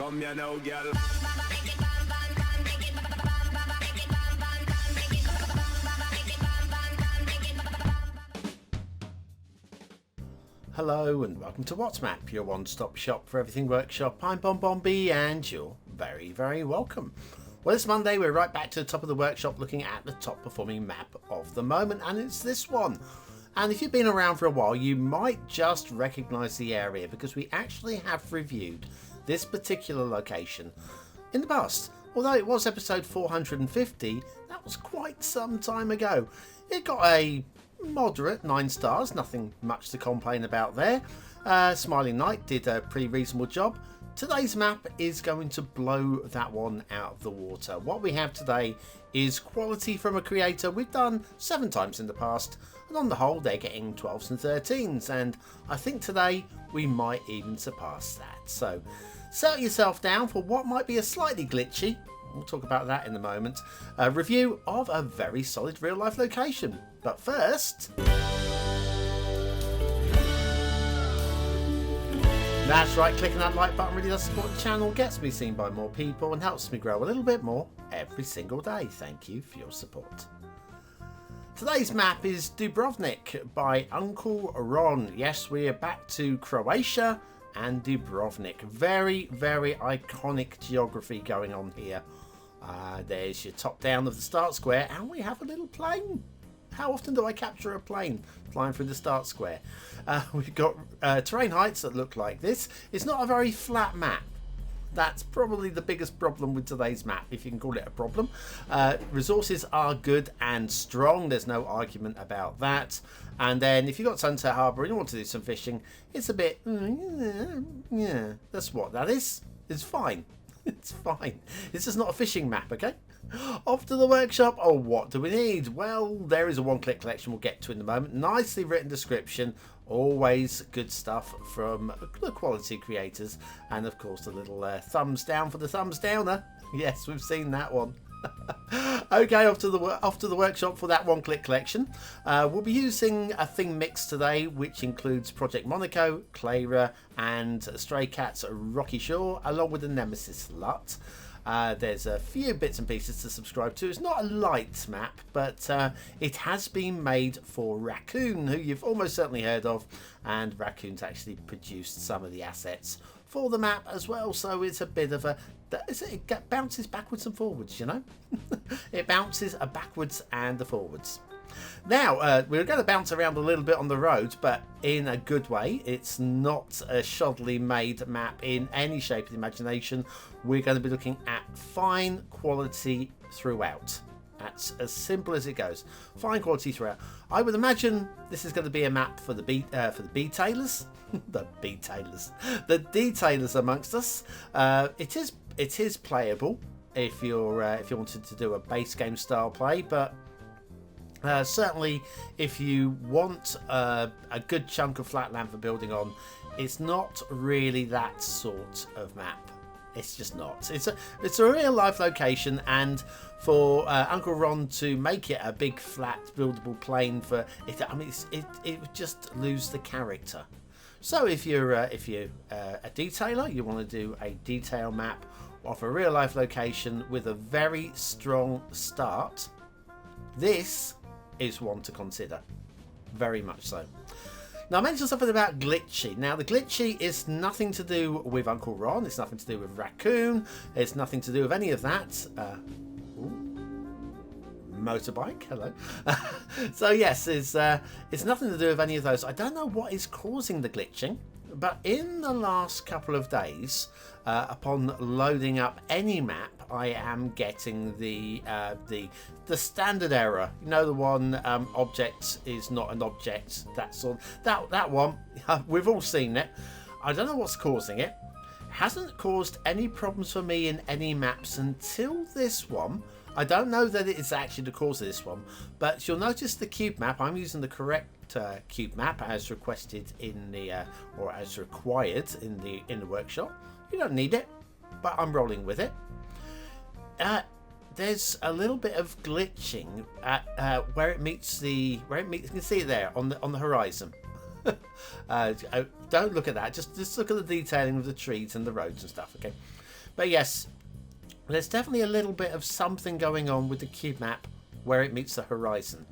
Come here now, girl. Hello and welcome to What's Map, your one-stop shop for everything workshop. I'm BonBonB and you're very, very welcome. Well, it's Monday, we're right back to the top of the workshop looking at the top performing map of the moment, and it's this one. And if you've been around for a while, you might just recognise the area because we actually have reviewed this particular location in the past. Although it was episode 450, that was quite some time ago. It got a moderate 9 stars, nothing much to complain about there. Smiling Knight did a pretty reasonable job. Today's map is going to blow that one out of the water. What we have today is quality from a creator we've done 7 times in the past, and on the whole they're getting 12s and 13s, and I think today we might even surpass that. So settle yourself down for what might be a slightly glitchy, we'll talk about that in a moment, review of a very solid real life location. But first, that's right, clicking that like button really does support the channel, gets me seen by more people and helps me grow a little bit more every single day. Thank you for your support. Today's map is Dubrovnik by Uncle Ron. Yes, we are back to Croatia and Dubrovnik. Very, very iconic geography going on here. There's your top down of the start square, and we have a little plane. How often do I capture a plane flying through the start square? We've got terrain heights that look like this. It's not a very flat map. That's probably the biggest problem with today's map, if you can call it a problem. Resources are good and strong. There's no argument about that. And then if you've got Sunset Harbour and you want to do some fishing, it's a bit, yeah, that's what that is. It's fine. It's fine. It's just not a fishing map, okay? Off to the workshop. Oh, what do we need? Well, there is a one-click collection we'll get to in a moment. Nicely written description. Always good stuff from the quality creators. And, of course, the little thumbs down for the thumbs downer. Yes, we've seen that one. Okay, off to the workshop for that one-click collection. We'll be using a theme mix today, which includes Project Monaco, Clara, and Stray Cats Rocky Shore, along with the Nemesis LUT. There's a few bits and pieces to subscribe to. It's not a light map, but it has been made for Raccoon, who you've almost certainly heard of, and Raccoon's actually produced some of the assets for the map as well, so it's a bit of a, it bounces backwards and forwards, you know. It bounces a backwards and a forwards. Now, we're going to bounce around a little bit on the road, but in a good way. It's not a shoddily made map in any shape of the imagination. We're going to be looking at fine quality throughout. That's as simple as it goes. Fine quality throughout. I would imagine this is going to be a map for the B-tailers. The B-tailers. The detailers amongst us. It is playable if you wanted to do a base game style play, but certainly if you want a good chunk of flat land for building on, it's not really that sort of map. It's just not. It's a real life location, and for Uncle Ron to make it a big flat buildable plane for it, I mean, it would just lose the character. So if you're a detailer, you want to do a detail map of a real life location with a very strong start, this is one to consider. Very much so. Now, I mentioned something about glitchy. Now, the glitchy is nothing to do with Uncle Ron. It's nothing to do with Raccoon. It's nothing to do with any of that. Motorbike, hello. So yes, it's nothing to do with any of those. I don't know what is causing the glitching, but in the last couple of days, upon loading up any map, I am getting the standard error. You know, the one object is not an object. That's all. That one. We've all seen it. I don't know what's causing it. Hasn't caused any problems for me in any maps until this one. I don't know that it is actually the cause of this one, but you'll notice the cube map. I'm using the correct cube map as requested in the or as required in the workshop. You don't need it, but I'm rolling with it. There's a little bit of glitching at where it meets. You can see it there on the horizon. don't look at that. Just look at the detailing of the trees and the roads and stuff, okay? But yes, there's definitely a little bit of something going on with the cube map where it meets the horizon.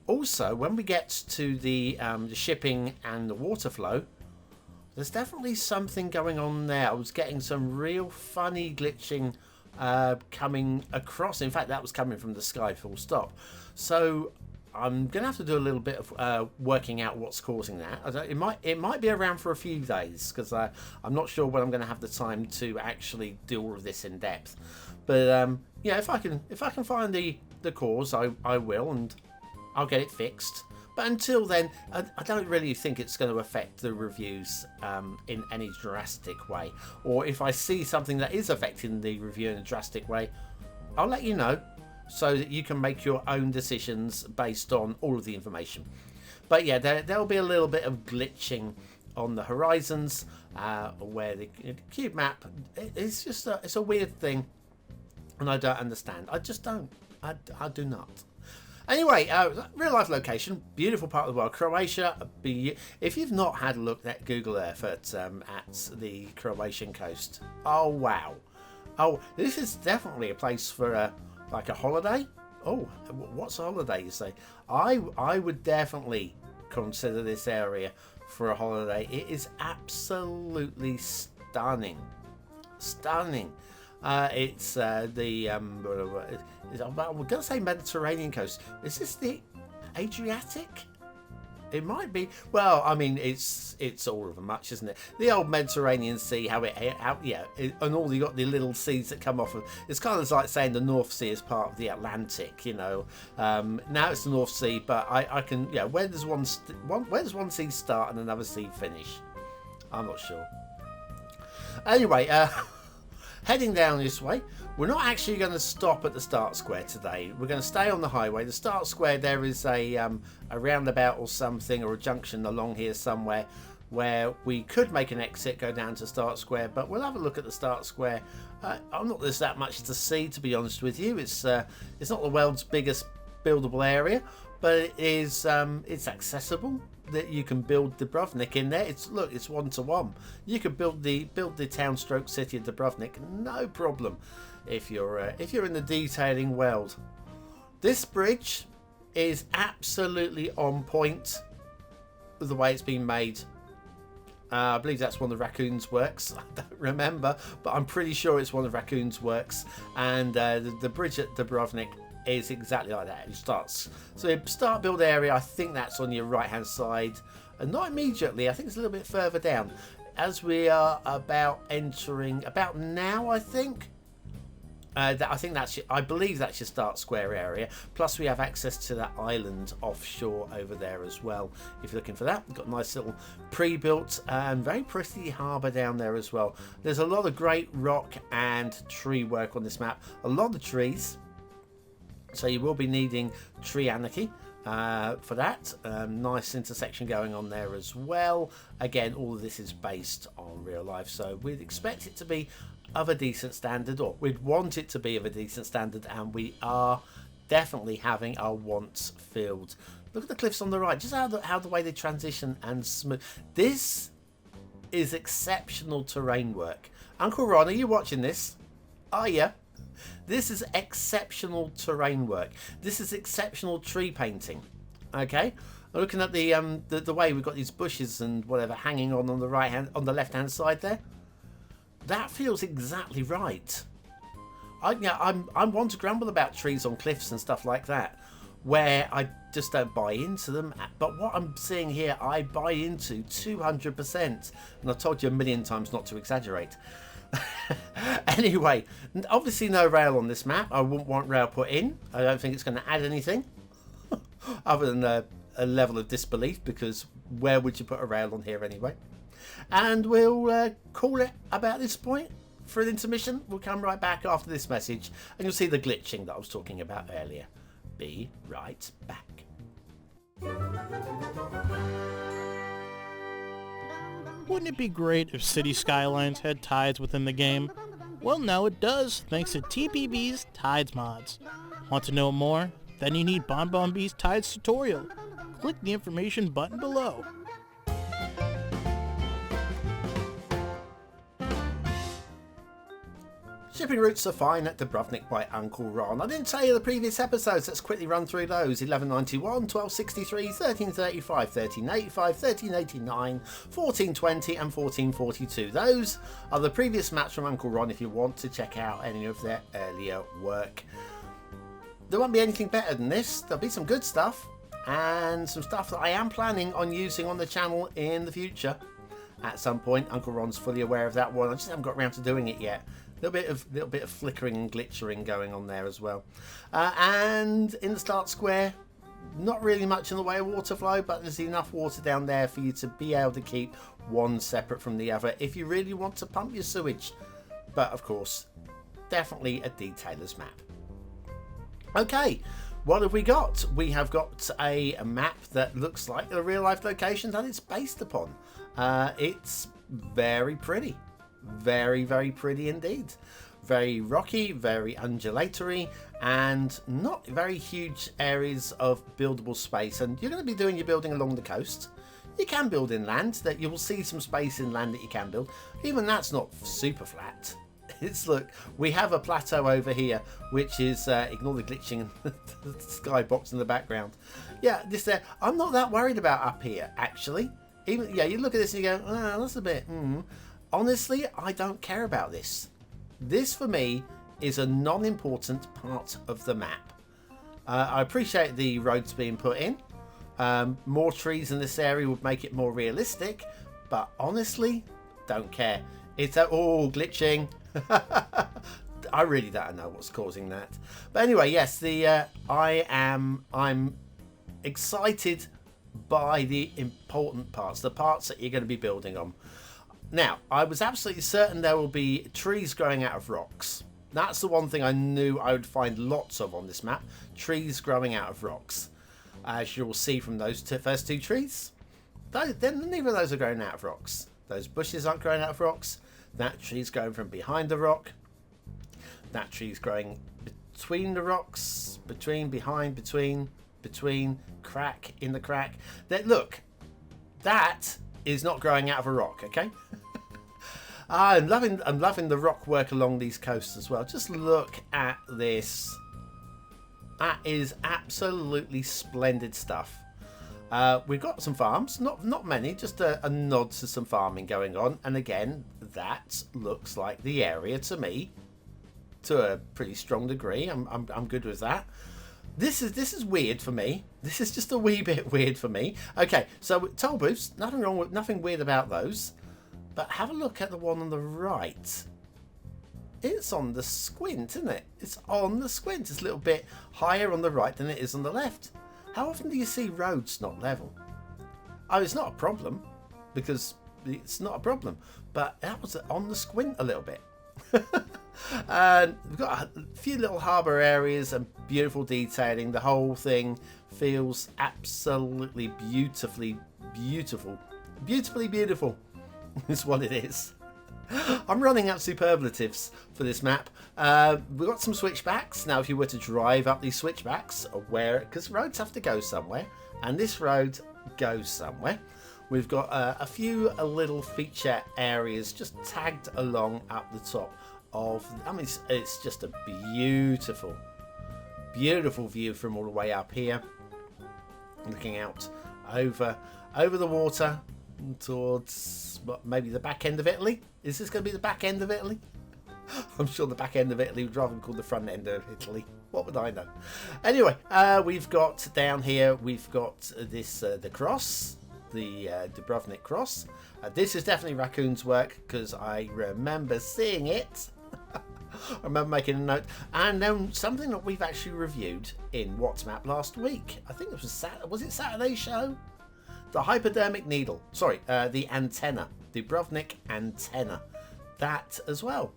Also, when we get to the shipping and the water flow, there's definitely something going on there. I was getting some real funny glitching coming across. In fact, that was coming from the sky, full stop. So I'm going to have to do a little bit of working out what's causing that. It might be around for a few days, because I'm not sure when I'm going to have the time to actually do all of this in depth. But yeah, if I can find the cause, I will, and I'll get it fixed. But until then, I don't really think it's going to affect the reviews in any drastic way. Or if I see something that is affecting the review in a drastic way, I'll let you know, so that you can make your own decisions based on all of the information. But yeah, there'll be a little bit of glitching on the horizons, where the cube map, it's just it's a weird thing, and I don't understand. I just don't. I do not. Anyway, real life location, beautiful part of the world, Croatia. If you've not had a look at Google Earth at the Croatian coast, oh wow, oh, this is definitely a place for like a holiday. Oh, what's a holiday, you say? I would definitely consider this area for a holiday. It is absolutely stunning, stunning. It's I'm going to say Mediterranean coast. Is this the Adriatic? It might be. Well, I mean, it's all of them much, isn't it? The old Mediterranean Sea, and all you got the little seas that come off of. It's kind of like saying the North Sea is part of the Atlantic, you know. Now it's the North Sea, but I can, yeah. Where does one sea start and another sea finish? I'm not sure. Anyway, heading down this way, we're not actually going to stop at the start square today. We're going to stay on the highway. The start square, there is a roundabout or something, or a junction along here somewhere, where we could make an exit, go down to start square, but we'll have a look at the start square. I'm not there's that much to see, to be honest with you. It's not the world's biggest buildable area, but it is it's accessible. That you can build Dubrovnik in there. It's 1-to-1. You could build the town stroke city of Dubrovnik, no problem, if you're in the detailing world. This bridge is absolutely on point with the way it's been made. I believe that's one of the Raccoon's works. I don't remember, but I'm pretty sure it's one of Raccoon's works. And the bridge at Dubrovnik is exactly like that. It starts, so you start build area, I think that's on your right hand side, and not immediately, I think it's a little bit further down, as we are about now, I think. I believe that's your start square area. Plus we have access to that island offshore over there as well, if you're looking for that. We've got a nice little pre-built and very pretty harbour down there as well. There's a lot of great rock and tree work on this map, a lot of trees. So you will be needing tree anarchy for that. Nice intersection going on there as well. Again, all of this is based on real life, so we'd expect it to be of a decent standard, or we'd want it to be of a decent standard, and we are definitely having our wants filled. Look at the cliffs on the right, just how the way they transition and smooth. This is exceptional terrain work. Uncle Ron, are you watching this? Are you? This is exceptional terrain work. This is exceptional tree painting. Okay, looking at the way we've got these bushes and whatever hanging on the left hand side there. That feels exactly right. I'm one to grumble about trees on cliffs and stuff like that, where I just don't buy into them. But what I'm seeing here, I buy into 200%. And I've told you a million times not to exaggerate. Anyway, obviously no rail on this map. I wouldn't want rail put in. I don't think it's going to add anything other than a level of disbelief, because where would you put a rail on here anyway? And we'll call it about this point for an intermission. We'll come right back after this message and you'll see the glitching that I was talking about earlier. Be right back. Wouldn't it be great if Cities Skylines had tides within the game? Well, now it does, thanks to TPB's Tides mods. Want to know more? Then you need BonBonB's Tides tutorial. Click the information button below. Shipping routes are fine at Dubrovnik by Uncle Ron. I didn't tell you the previous episodes, let's quickly run through those. 1191, 1263, 1335, 1385, 1389, 1420 and 1442. Those are the previous maps from Uncle Ron if you want to check out any of their earlier work. There won't be anything better than this. There'll be some good stuff and some stuff that I am planning on using on the channel in the future at some point. Uncle Ron's fully aware of that one. I just haven't got around to doing it yet. Little bit of flickering and glitchering going on there as well. And in the start square, not really much in the way of water flow, but there's enough water down there for you to be able to keep one separate from the other if you really want to pump your sewage. But of course, definitely a detailer's map. Okay, what have we got? We have got a map that looks like the real life location that it's based upon. It's very pretty. Very, very pretty indeed. Very rocky, very undulatory, and not very huge areas of buildable space. And you're going to be doing your building along the coast. You can build inland, that you will see some space inland that you can build. Even that's not super flat. It's, look, we have a plateau over here, which is, ignore the glitching and the skybox in the background. Yeah, this there, I'm not that worried about up here, actually. Even, yeah, you look at this and you go, oh, that's a bit, Honestly, I don't care about this. This, for me, is a non-important part of the map. I appreciate the roads being put in. More trees in this area would make it more realistic. But honestly, don't care. It's all glitching. I really don't know what's causing that. But anyway, yes, I'm excited by the important parts, the parts that you're going to be building on. Now, I was absolutely certain there will be trees growing out of rocks. That's the one thing I knew I would find lots of on this map. Trees growing out of rocks. As you'll see from those first two trees, then neither of those are growing out of rocks. Those bushes aren't growing out of rocks. That tree's growing from behind the rock. That tree's growing between the rocks. Behind, between, crack, in the crack. Look, that is not growing out of a rock, okay? I'm loving the rock work along these coasts as well. Just look at this. That is absolutely splendid stuff. We've got some farms, not many, just a nod to some farming going on. And again, that looks like the area to me, to a pretty strong degree. I'm good with that. This is weird for me. This is just a wee bit weird for me. Okay, so toll booths, nothing weird about those. But have a look at the one on the right. It's on the squint, isn't it? It's on the squint. It's a little bit higher on the right than it is on the left. How often do you see roads not level? Oh, it's not a problem, because it's not a problem. But that was on the squint a little bit. And we've got a few little harbour areas and beautiful detailing. The whole thing feels absolutely beautiful. Is what it is. I'm running out superlatives for this map. We've got some switchbacks. Now, if you were to drive up these switchbacks, because roads have to go somewhere, and this road goes somewhere. We've got a few little feature areas just tagged along up the top of. I mean, it's just a beautiful view from all the way up here, looking out over the water towards maybe the back end of Italy. Is this going to be the back end of Italy? I'm sure the back end of Italy would rather be called the front end of Italy. What would I know? Anyway, we've got down here, we've got this the cross, the Dubrovnik cross. This is definitely Raccoon's work because I remember seeing it. I remember making a note. And then something that we've actually reviewed in What's Map last week. I think it was it Saturday's show? The hypodermic needle. Sorry, the antenna. Dubrovnik antenna. That as well.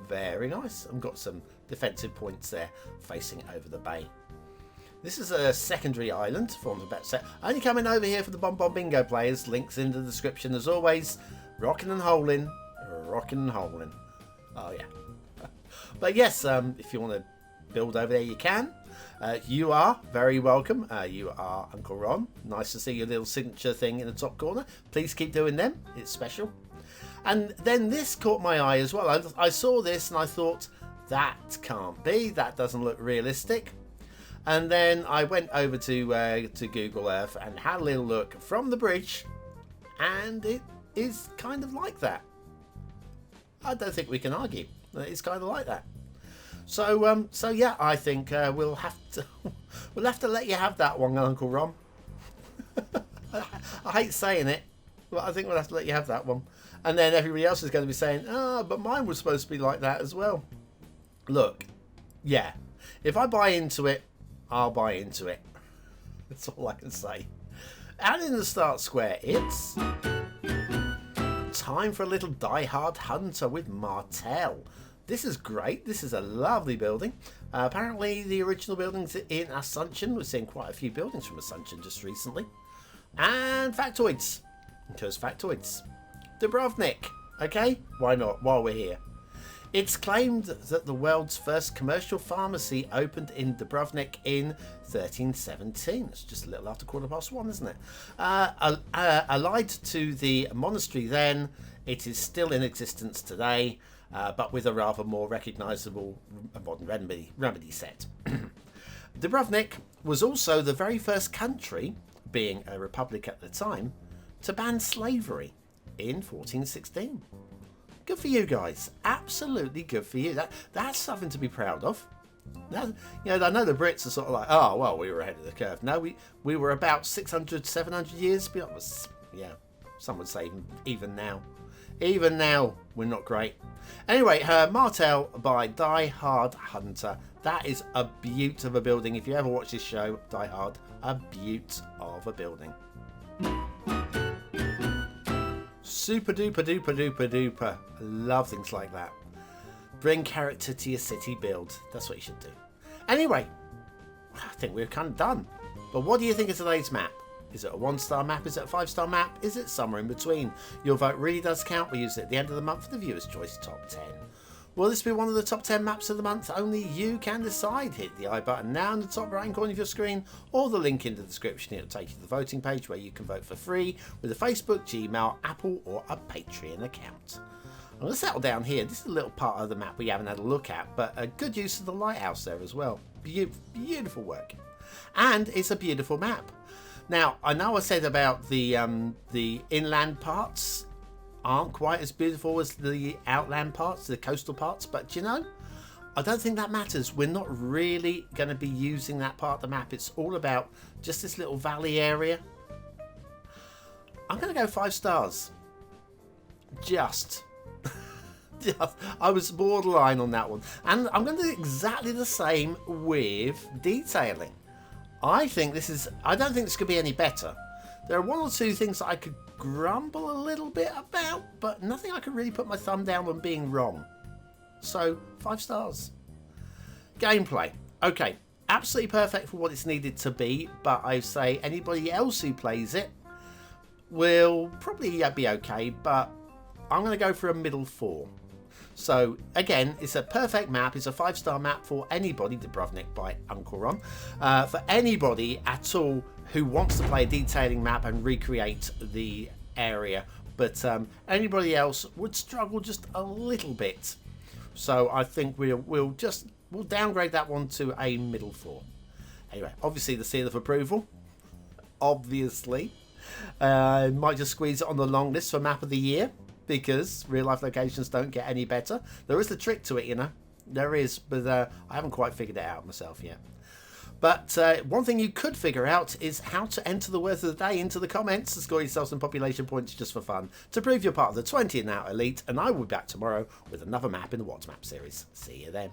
Very nice. I've got some defensive points there facing over the bay. This is a secondary island formed about set. Only coming over here for the BonBonBingo players. Links in the description as always. Rocking and holing. Oh yeah. But yes, if you want to build over there, you can. You are very welcome. You are Uncle Ron. Nice to see your little signature thing in the top corner. Please keep doing them. It's special. And then this caught my eye as well. I saw this and I thought, that can't be. That doesn't look realistic. And then I went over to Google Earth and had a little look from the bridge, and it is kind of like that. I don't think we can argue. It's kind of like that. So yeah, I think we'll have to let you have that one, Uncle Ron. I hate saying it, but I think we'll have to let you have that one. And then everybody else is going to be saying, "Oh, but mine was supposed to be like that as well." Look, yeah, if I buy into it, I'll buy into it. That's all I can say. And in the start square, it's time for a little DieHardHunter with Martel. This is great. This is a lovely building. Apparently, the original building's in Assumption. We're seeing quite a few buildings from Assumption just recently. And factoids. Because factoids. Dubrovnik. Okay? Why not? While we're here. It's claimed that the world's first commercial pharmacy opened in Dubrovnik in 1317. It's just a little after 1:15, isn't it? Allied to the monastery then, it is still in existence today, but with a rather more recognisable modern remedy set. Dubrovnik was also the very first country, being a republic at the time, to ban slavery in 1416. Good for you guys. Absolutely good for you. That's something to be proud of. Now, you know, I know the Brits are sort of like, oh, well, we were ahead of the curve. No, we were about 600, 700 years beyond. Yeah, some would say even now. Even now, we're not great. Anyway, Martel by DieHardHunter. That is a beaut of a building. If you ever watch this show, Die Hard, a beaut of a building. Super duper duper duper duper. I love things like that. Bring character to your city build. That's what you should do. Anyway, I think we're kind of done. But what do you think of today's map? Is it a 1-star map? Is it a 5-star map? Is it somewhere in between? Your vote really does count. We use it at the end of the month for the Viewer's Choice Top 10. Will this be one of the top 10 maps of the month? Only you can decide. Hit the I button now in the top right hand corner of your screen, or the link in the description. It'll take you to the voting page where you can vote for free with a Facebook, Gmail, Apple or a Patreon account. I'm going to settle down here. This is a little part of the map we haven't had a look at, but a good use of the lighthouse there as well. Beautiful work. And it's a beautiful map. Now, I know I said about the inland parts aren't quite as beautiful as the outland parts, the coastal parts, but you know, I don't think that matters. We're not really going to be using that part of the map. It's all about just this little valley area. I'm going to go 5 stars. Just I was borderline on that one, and I'm going to do exactly the same with detailing. I don't think this could be any better. There are 1 or 2 things that I could grumble a little bit about, but nothing I could really put my thumb down on being wrong. So 5 stars. Gameplay. Okay, absolutely perfect for what it's needed to be, but I say anybody else who plays it will probably be okay, but I'm going to go for a middle 4. So again, it's a perfect map. It's a 5-star map for anybody. Dubrovnik by Uncle Ron. For anybody at all who wants to play a detailing map and recreate the area, but anybody else would struggle just a little bit. So I think we'll downgrade that one to a middle 4. Anyway, obviously the seal of approval. Obviously, might just squeeze it on the long list for map of the year, because real life locations don't get any better. There is a trick to it, you know. There is, but I haven't quite figured it out myself yet. But one thing you could figure out is how to enter the word of the day into the comments to score yourself some population points just for fun, to prove you're part of the 20 and out elite. And I will be back tomorrow with another map in the What's Map series. See you then.